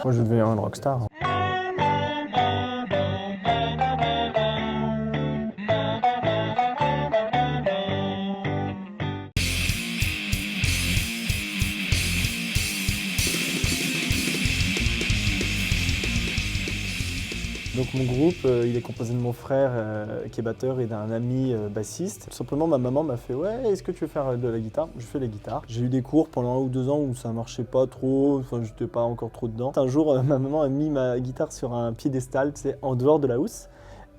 Moi, je deviens un rockstar. Donc mon groupe, il est composé de mon frère qui est batteur et d'un ami bassiste. Tout simplement, ma maman m'a fait «Ouais, est-ce que tu veux faire de la guitare?» Je fais la guitare. J'ai eu des cours pendant 1 ou 2 ans où ça marchait pas trop, enfin j'étais pas encore trop dedans. Un jour, ma maman a mis ma guitare sur un piédestal, tu sais, en dehors de la housse.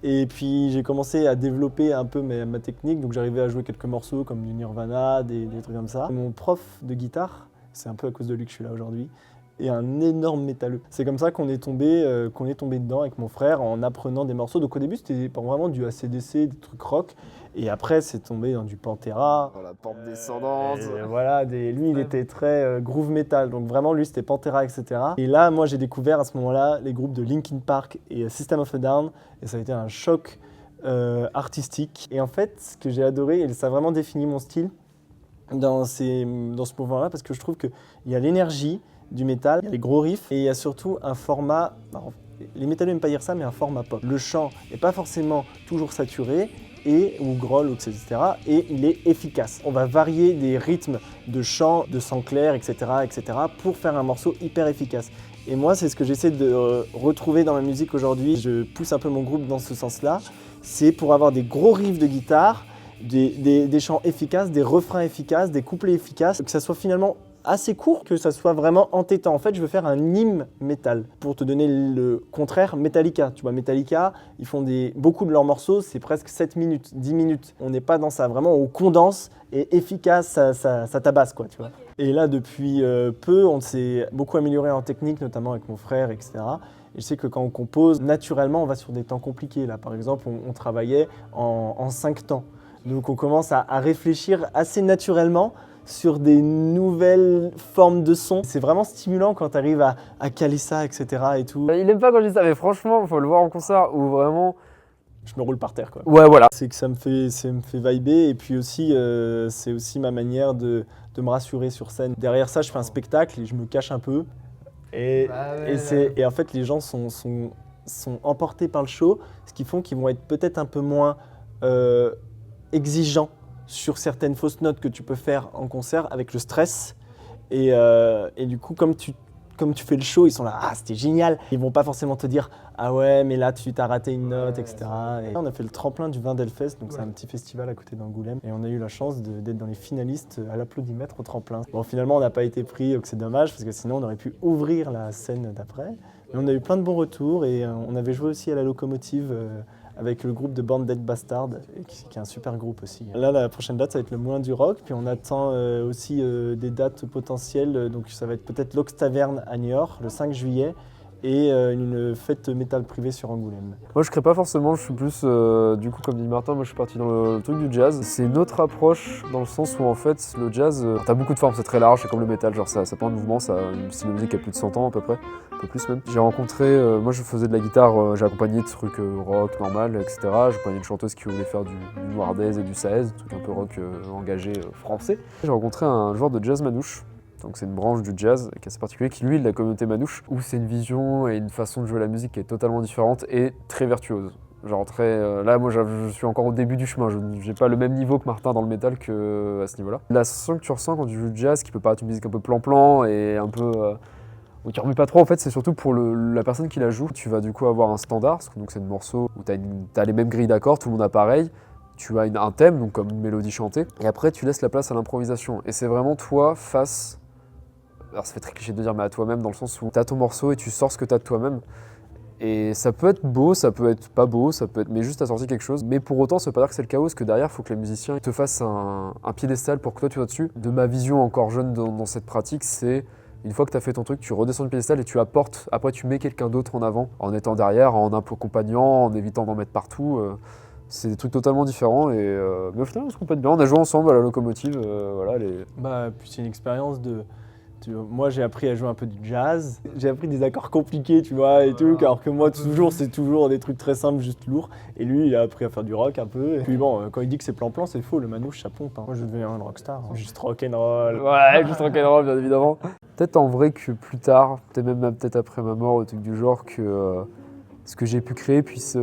Et puis j'ai commencé à développer un peu ma technique, donc j'arrivais à jouer quelques morceaux comme du Nirvana, des trucs comme ça. Mon prof de guitare, c'est un peu à cause de lui que je suis là aujourd'hui, et un énorme métalleux. C'est comme ça qu'on est tombé dedans avec mon frère en apprenant des morceaux. Donc au début c'était vraiment du AC/DC, des trucs rock, et après c'est tombé dans du Pantera. Dans la pente descendante. Et voilà, lui il était très groove metal, donc vraiment lui c'était Pantera, etc. Et là moi j'ai découvert à ce moment-là les groupes de Linkin Park et System of a Down, et ça a été un choc artistique. Et en fait ce que j'ai adoré, et ça a vraiment défini mon style dans ce mouvement-là, parce que je trouve qu'il y a l'énergie du métal, il y a les gros riffs, et il y a surtout un format, les métalleux n'aiment pas dire ça, mais un format pop. Le chant n'est pas forcément toujours saturé, ou growl, etc. Et il est efficace. On va varier des rythmes de chant, de sang clair, etc., pour faire un morceau hyper efficace. Et moi, c'est ce que j'essaie de retrouver dans ma musique aujourd'hui. Je pousse un peu mon groupe dans ce sens-là. C'est pour avoir des gros riffs de guitare, des chants efficaces, des refrains efficaces, des couplets efficaces, que ça soit finalement assez court, que ça soit vraiment entêtant. En fait, je veux faire un hymne métal. Pour te donner le contraire, Metallica. Tu vois, Metallica, ils font beaucoup de leurs morceaux, c'est presque 7 minutes, 10 minutes. On n'est pas dans ça. Vraiment, on condense et efficace, ça tabasse, quoi, tu vois. Et là, depuis peu, on s'est beaucoup amélioré en technique, notamment avec mon frère, etc. Et je sais que quand on compose, naturellement, on va sur des temps compliqués. Là, par exemple, on travaillait en 5 temps. Donc, on commence à réfléchir assez naturellement sur des nouvelles formes de son. C'est vraiment stimulant quand tu arrives à caler ça, etc. et tout. Il aime pas quand je dis ça, mais franchement, faut le voir en concert où vraiment... Je me roule par terre, quoi. Ouais, voilà. C'est que ça me fait vibrer, et puis aussi, c'est aussi ma manière de me rassurer sur scène. Derrière ça, je fais un spectacle et je me cache un peu. Et en fait, les gens sont emportés par le show, ce qui font qu'ils vont être peut-être un peu moins exigeants sur certaines fausses notes que tu peux faire en concert avec le stress. Et du coup, comme tu fais le show, ils sont là, ah c'était génial. Ils vont pas forcément te dire, ah ouais mais là tu t'as raté une note, etc. Et on a fait le tremplin du Vindelfest, donc c'est un petit festival à côté d'Angoulême, et on a eu la chance d'être dans les finalistes à l'applaudimètre au tremplin. Bon, finalement on n'a pas été pris, donc c'est dommage, parce que sinon on aurait pu ouvrir la scène d'après. Mais on a eu plein de bons retours, et on avait joué aussi à la Locomotive avec le groupe de Born Dead Bastard, qui est un super groupe aussi. Là, la prochaine date, ça va être le Moulin du Rock, puis on attend aussi des dates potentielles, donc ça va être peut-être l'Ox Taverne à Niort, le 5 juillet, et une fête métal privée sur Angoulême. Moi je crée pas forcément, je suis plus, du coup comme dit Martin, moi je suis parti dans le truc du jazz. C'est une autre approche dans le sens où en fait le jazz, t'as beaucoup de formes, c'est très large, c'est comme le métal, genre ça prend un mouvement, ça un style de musique qui a plus de 100 ans à peu près, un peu plus même. J'ai rencontré, moi je faisais de la guitare, j'ai accompagné de trucs rock, normal, etc. J'ai accompagné une chanteuse qui voulait faire du Noirdez et du Saez, un truc un peu rock engagé français. J'ai rencontré un joueur de jazz manouche. Donc c'est une branche du jazz qui est assez particulier, qui lui est de la communauté manouche, où c'est une vision et une façon de jouer la musique qui est totalement différente et très vertueuse. Genre là moi je suis encore au début du chemin, je n'ai pas le même niveau que Martin dans le métal à ce niveau-là. La sensation que tu ressens quand tu joues du jazz, qui peut paraître une musique un peu plan-plan et un peu... où tu remue pas trop, en fait c'est surtout pour la personne qui la joue. Tu vas du coup avoir un standard, donc c'est un morceau où t'as les mêmes grilles d'accords, tout le monde a pareil. Tu as un thème, donc comme une mélodie chantée, et après tu laisses la place à l'improvisation. Et c'est vraiment toi face... Alors ça fait très cliché de dire, mais à toi-même, dans le sens où tu as ton morceau et tu sors ce que tu as de toi-même. Et ça peut être beau, ça peut être pas beau, ça peut être... mais juste tu as sorti quelque chose. Mais pour autant, ça veut pas dire que c'est le chaos, parce que derrière, il faut que les musiciens te fassent un piédestal pour que toi tu sois dessus. De ma vision encore jeune dans cette pratique, c'est une fois que tu as fait ton truc, tu redescends le piédestal et tu apportes. Après, tu mets quelqu'un d'autre en avant, en étant derrière, en accompagnant, en évitant d'en mettre partout. C'est des trucs totalement différents, mais au final, on se complète bien. On a joué ensemble à la Locomotive. Voilà, Bah, puis c'est une expérience de Moi, j'ai appris à jouer un peu du jazz. J'ai appris des accords compliqués, tu vois, et tout. Alors que moi, c'est toujours des trucs très simples, juste lourds. Et lui, il a appris à faire du rock un peu. Et puis bon, quand il dit que c'est plan-plan, c'est faux. Le manouche, ça pompe. Hein. Moi, je deviens un rockstar. Hein. Juste rock'n'roll. Ouais, juste rock'n'roll, bien évidemment. Peut-être en vrai que plus tard, peut-être après ma mort, ou truc du genre, que ce que j'ai pu créer puisse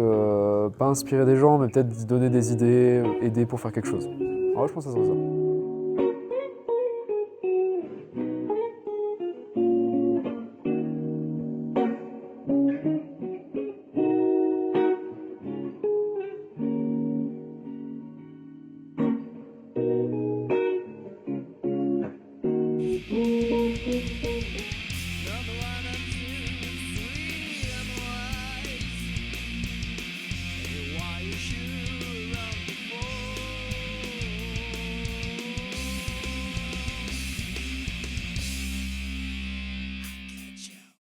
pas inspirer des gens, mais peut-être donner des idées, aider pour faire quelque chose. En vrai, je pense que ça serait ça.